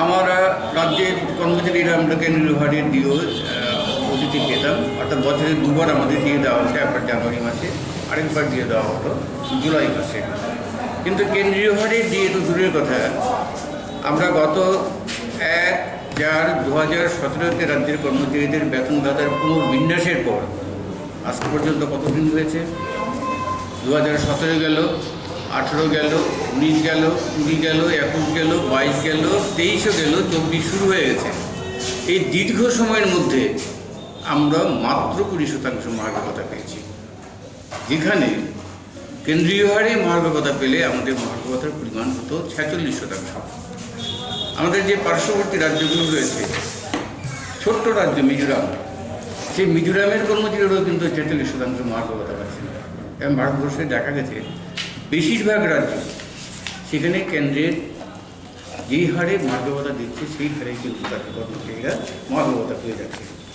আমরা রাজ্যের কর্মচারীরা আমরা কেন্দ্রীয় হারে দিয়েও অতিথি পেতাম, অর্থাৎ বছরে দুবার আমাদের দিয়ে দেওয়া হচ্ছে, একবার জানুয়ারি মাসে, আরেকবার দিয়ে দেওয়া হতো জুলাই মাসে। কিন্তু কেন্দ্রীয় হারে দিয়ে তো দূরের কথা, আমরা গত 1/4/2017 রাজ্যের কর্মচারীদের বেতন ভাতার পুনর্বিন্যাসের পর আজ পর্যন্ত কতদিন হয়েছে? 2017 গেল, 18 গেল, 19 গেল, 20 গেল, 21 গেল, 22 গেল, 23ও গেল, 24 শুরু হয়ে গেছে। এই দীর্ঘ সময়ের মধ্যে আমরা মাত্র 20% মহার্ঘ ভাতা পেয়েছি, যেখানে কেন্দ্রীয় হারে মহার্ঘ ভাতা পেলে আমাদের মহার্ঘ ভাতার পরিমাণ হতো 46%। আমাদের যে পার্শ্ববর্তী রাজ্যগুলো রয়েছে, ছোট্ট রাজ্য মিজোরাম, সেই মিজোরামের কর্মচারীরাও কিন্তু 46% মহার্ঘ ভাতা পাচ্ছেন। এবং ভারতবর্ষে দেখা গেছে বেশিরভাগ রাজ্য সেখানে কেন্দ্রের যেই হারে মহার্ঘ ভাতা দিচ্ছে সেই হারে কিন্তু তাদের কর্মচারীরা মহার্ঘ ভাতা পেয়ে যাচ্ছে।